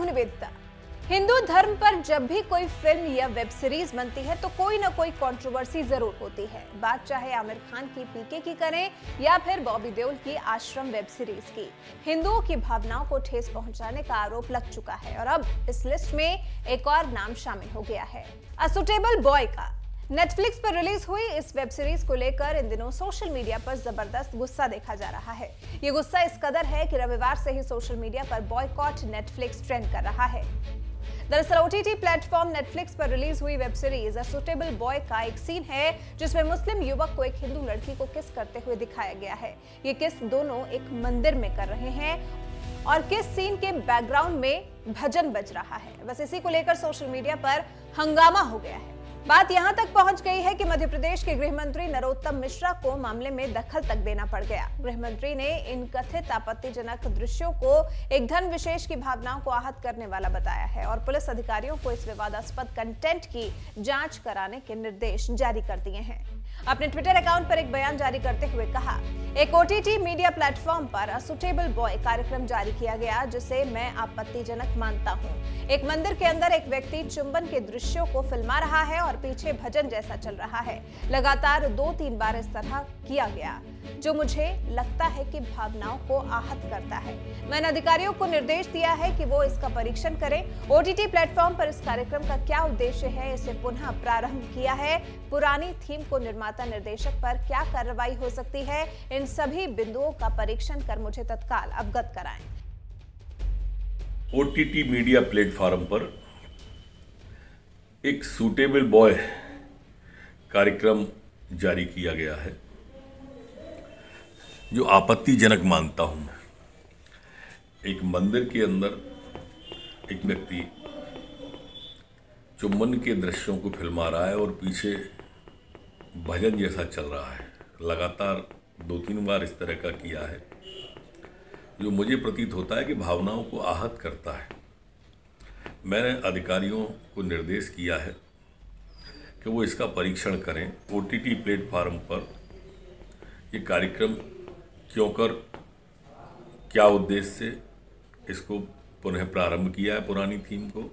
निवेदिता। हिंदू धर्म पर जब भी कोई फिल्म या वेब सीरीज बनती है तो कोई ना कोई कंट्रोवर्सी जरूर होती है। बात चाहे आमिर खान की पीके की करें या फिर बॉबी देओल की आश्रम वेब सीरीज की, हिंदुओं की भावनाओं को ठेस पहुंचाने का आरोप लग चुका है और अब इस लिस्ट में एक और नाम शामिल हो गया है, अ सुटेबल बॉय का। नेटफ्लिक्स पर रिलीज हुई इस वेब सीरीज को लेकर इन दिनों सोशल मीडिया पर जबरदस्त गुस्सा देखा जा रहा है। ये गुस्सा इस कदर है कि रविवार से ही सोशल मीडिया पर बॉयकॉट नेटफ्लिक्स ट्रेंड कर रहा है। दरअसल ओटीटी प्लेटफॉर्म नेटफ्लिक्स पर रिलीज हुई web series a suitable boy का एक सीन है जिसमें मुस्लिम युवक को एक हिंदू लड़की को किस करते हुए दिखाया गया है। ये किस दोनों एक मंदिर में कर रहे हैं और किस सीन के बैकग्राउंड में भजन बज रहा है। बस इसी को लेकर सोशल मीडिया पर हंगामा हो गया है। बात यहां तक पहुंच गई है कि मध्य प्रदेश के गृह मंत्री नरोत्तम मिश्रा को मामले में दखल तक देना पड़ गया। गृह मंत्री ने इन कथित आपत्तिजनक दृश्यों को एक धन विशेष की भावनाओं को आहत करने वाला बताया है और पुलिस अधिकारियों को इस विवादास्पद कंटेंट की जांच कराने के निर्देश जारी कर दिए हैं। अपने ट्विटर अकाउंट पर एक बयान जारी करते हुए कहा, एक ओटीटी मीडिया प्लेटफॉर्म पर अ सुटेबल बॉय कार्यक्रम जारी किया गया जिसे मैं आपत्तिजनक मानता हूं। एक मंदिर के अंदर एक व्यक्ति चुंबन के दृश्यों को फिल्मा रहा है और पीछे भजन जैसा चल रहा है। लगातार 2-3 बार इस तरह किया गया जो मुझे लगता है कि भावनाओं को आहत करता है। मैंने अधिकारियों को निर्देश दिया है कि वो इसका परीक्षण करें। ओटीटी प्लेटफॉर्म पर इस कार्यक्रम का क्या उद्देश्य है, इसे पुनः प्रारंभ किया है, पुरानी थीम को निर्माता निर्देशक पर क्या कार्रवाई हो सकती है, इन सभी बिंदुओं का परीक्षण कर मुझे तत्काल अवगत कराएं। ओटीटी मीडिया प्लेटफॉर्म पर एक सूटेबल बॉय कार्यक्रम जारी किया गया है जो आपत्तिजनक मानता हूं मैं। एक मंदिर के अंदर एक व्यक्ति चुंबन के दृश्यों को फिल्मा रहा है और पीछे भजन जैसा चल रहा है। लगातार 2-3 बार इस तरह का किया है जो मुझे प्रतीत होता है कि भावनाओं को आहत करता है। मैंने अधिकारियों को निर्देश किया है कि वो इसका परीक्षण करें। ओटीटी प्लेटफॉर्म पर ये कार्यक्रम क्यों कर, क्या उद्देश्य से इसको पुनः प्रारंभ किया है, पुरानी थीम को,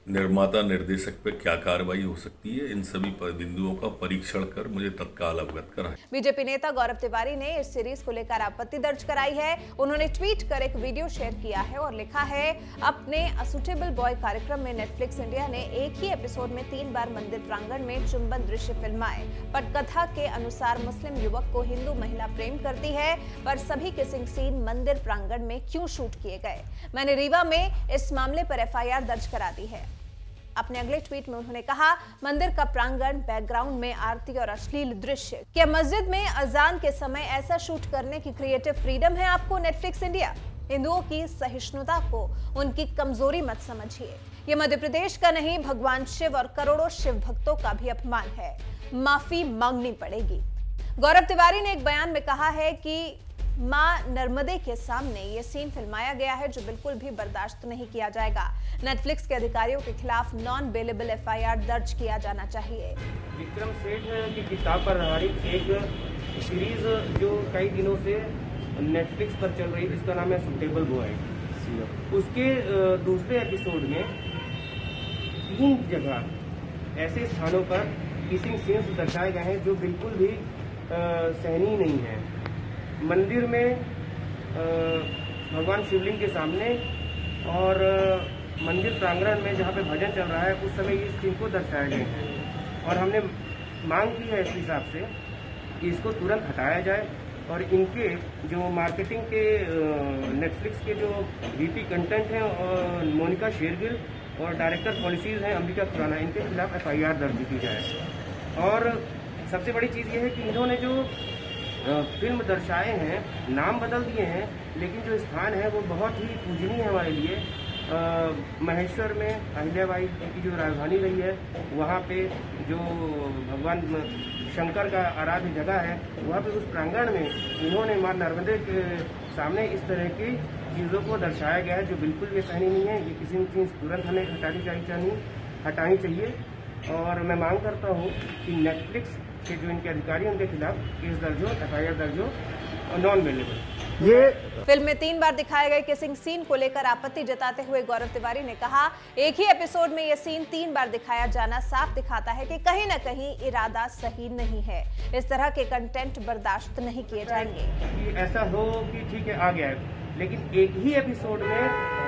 निर्माता निर्देशक पर क्या कार्रवाई हो सकती है, इन सभी बिंदुओं का परीक्षण कर मुझे तत्काल अवगत कराएं। बीजेपी नेता गौरव तिवारी ने इस सीरीज को लेकर आपत्ति दर्ज कराई है। उन्होंने ट्वीट कर एक वीडियो शेयर किया है और लिखा है, अपने अ सुटेबल बॉय कार्यक्रम में नेटफ्लिक्स इंडिया ने एक ही एपिसोड में 3 बार मंदिर प्रांगण में चुंबन दृश्य फिल्माए। पटकथा के अनुसार मुस्लिम युवक को हिंदू महिला प्रेम करती है, पर सभी किसिंग सीन मंदिर प्रांगण में क्यों शूट किए गए। मैंने रीवा में इस मामले पर FIR दर्ज करा दी है। अपने अगले ट्वीट में उन्होंने कहा, मंदिर का प्रांगण, बैकग्राउंड में आरती और अश्लील दृश्य, क्या मस्जिद में अजान के समय ऐसा शूट करने की क्रिएटिव फ्रीडम है आपको नेटफ्लिक्स इंडिया? हिंदुओं की सहिष्णुता को उनकी कमजोरी मत समझिए। ये मध्य प्रदेश का नहीं, भगवान शिव और करोड़ों शिव भक्तों का भी अपमान है। माफी मांगनी पड़ेगी। गौरव तिवारी ने एक बयान में कहा है कि मां नर्मदे के सामने ये सीन फिल्माया गया है जो बिल्कुल भी बर्दाश्त नहीं किया जाएगा। नेटफ्लिक्स के अधिकारियों के खिलाफ नॉन बेलेबल FIR दर्ज किया जाना चाहिए। विक्रम सेठ की किताब पर आधारित एक सीरीज जो कई दिनों से नेटफ्लिक्स पर चल रही है जिसका नाम है सुटेबल बॉय, उसके दूसरे एपिसोड में 3 जगह ऐसे स्थानों पर किसिंग सीन्स दर्शाए गए हैं जो बिल्कुल भी सहनीय नहीं है। मंदिर में भगवान शिवलिंग के सामने और मंदिर प्रांगण में जहाँ पे भजन चल रहा है उस समय इस सीन को दर्शाया गया है और हमने मांग की है इस हिसाब से कि इसको तुरंत हटाया जाए और इनके जो मार्केटिंग के नेटफ्लिक्स के जो VP कंटेंट हैं और मोनिका शेरगिल और डायरेक्टर पॉलिसीज हैं अंबिका खुराना, इनके खिलाफ FIR दर्ज की जाए। और सबसे बड़ी चीज़ ये है कि इन्होंने जो फिल्म दर्शाए हैं, नाम बदल दिए हैं, लेकिन जो स्थान है वो बहुत ही पूजनीय है हमारे लिए। महेश्वर में अहिल्याबाई की जो राजधानी रही है, वहाँ पे जो भगवान शंकर का आराध्य जगह है, वहाँ पे उस प्रांगण में इन्होंने मां नर्मदे के सामने इस तरह की चीज़ों को दर्शाया गया है जो बिल्कुल भी सहनीय नहीं है। ये किसी भी चीज़ तुरंत हमें हटानी चाहिए और मैं मांग करता हूँ कि नेटफ्लिक्स के जो इनके अधिकारी उनके खिलाफ केस दर्ज हो, FIR दर्ज हो और नॉन बेलेबल। ये फिल्म में 3 बार दिखाए गए किसिंग सीन को लेकर आपत्ति जताते हुए गौरव तिवारी ने कहा, एक ही एपिसोड में यह सीन 3 बार दिखाया जाना साफ दिखाता है कि कहीं न कहीं इरादा सही नहीं है। इस तरह के कंटेंट बर्दाश्त नहीं किए जाएंगे। कि ऐसा हो कि ठीक है आ गया है, लेकिन एक ही एपिसोड में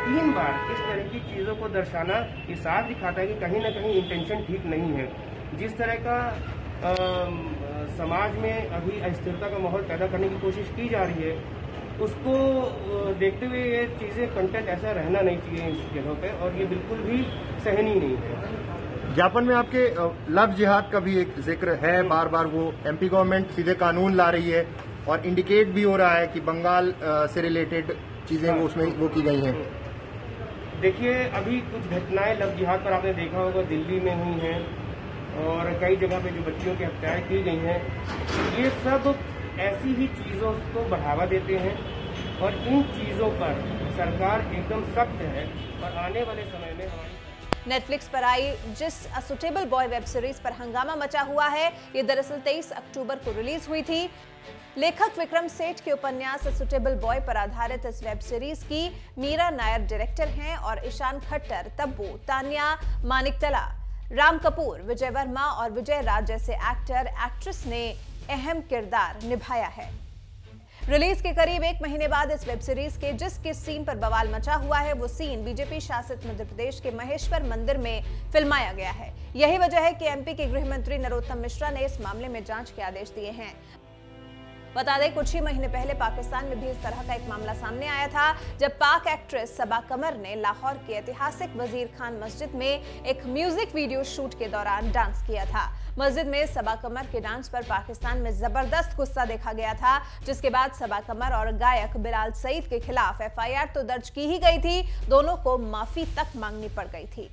3 बार इस तरह की चीजों को दर्शाना ये साफ दिखाता है कि कहीं ना कहीं इंटेंशन ठीक नहीं है। जिस तरह का समाज में अभी अस्थिरता का माहौल पैदा करने की कोशिश की जा रही है, उसको देखते हुए ये चीजें कंटेंट ऐसा रहना नहीं चाहिए इस जगह पे, और ये बिल्कुल भी सहनीय नहीं है। ज्ञापन में आपके लव जिहाद का भी एक जिक्र है, बार बार वो एमपी गवर्नमेंट सीधे कानून ला रही है और इंडिकेट भी हो रहा है कि बंगाल से रिलेटेड चीजें वो उसमें वो की गई हैं। देखिए, अभी कुछ घटनाएं लव जिहाद पर आपने देखा होगा, दिल्ली में हुई हैं और कई जगह पे जो बच्चियों की हत्याएं की गई हैं, ये सब ऐसी ही चीजों को बढ़ावा देते हैं और इन चीजों पर सरकार एकदम सख्त है। और आने वाले समय में हमारी नेटफ्लिक्स पर आई जिस a suitable boy web series पर हंगामा मचा हुआ है, ये दरअसल 23 अक्टूबर को रिलीज हुई थी। लेखक विक्रम सेठ के उपन्यास अ सुटेबल बॉय पर आधारित इस वेब सीरीज की मीरा नायर डायरेक्टर हैं और ईशान खट्टर, तब्बू, तान्या मानिकतला, राम कपूर, विजय वर्मा और विजय राज जैसे एक्टर एक्ट्रेस ने अहम किरदार निभाया है। रिलीज के करीब 1 महीने बाद इस वेब सीरीज के जिस किस सीन पर बवाल मचा हुआ है, वो सीन बीजेपी शासित मध्य प्रदेश के महेश्वर मंदिर में फिल्माया गया है। यही वजह है कि एमपी के गृह मंत्री नरोत्तम मिश्रा ने इस मामले में जांच के आदेश दिए हैं। बता दें, कुछ ही महीने पहले पाकिस्तान में भी इस तरह का एक मामला सामने आया था, जब पाक एक्ट्रेस सबा कमर ने लाहौर के ऐतिहासिक वजीर खान मस्जिद में एक म्यूजिक वीडियो शूट के दौरान डांस किया था। मस्जिद में सबा कमर के डांस पर पाकिस्तान में जबरदस्त गुस्सा देखा गया था, जिसके बाद सबा कमर और गायक बिलाल सईद के खिलाफ एफआईआर तो दर्ज की ही गई थी, दोनों को माफी तक मांगनी पड़ गई थी।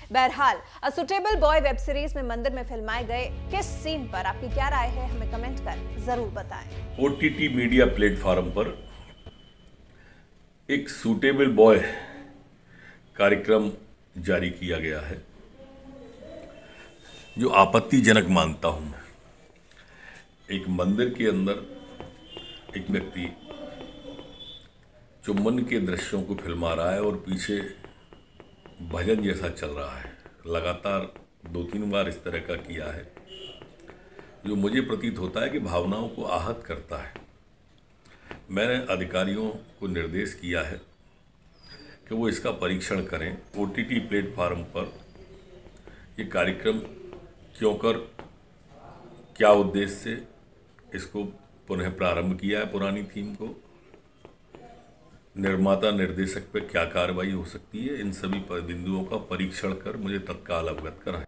बहरहाल, a suitable boy web series में मंदिर में फिल्माए गए किस सीन पर आपकी क्या राय है, हमें कमेंट कर जरूर बताएं। ओटीटी मीडिया प्लेटफॉर्म पर एक सुटेबल बॉय कार्यक्रम जारी किया गया है, जो आपत्तिजनक मानता हूं मैं। एक मंदिर के अंदर एक व्यक्ति चुम्बन के दृश्यों को फिल्मा रहा है और पीछे भजन जैसा चल रहा है। लगातार 2-3 बार इस तरह का किया है, जो मुझे प्रतीत होता है कि भावनाओं को आहत करता है। मैंने अधिकारियों को निर्देश किया है कि वो इसका परीक्षण करें। ओटीटी प्लेटफॉर्म पर ये कार्यक्रम क्यों कर, क्या उद्देश्य से इसको पुनः प्रारंभ किया है, पुरानी थीम को, निर्माता निर्देशक पर क्या कार्रवाई हो सकती है, इन सभी बिंदुओं का परीक्षण कर मुझे तत्काल अवगत कराएं।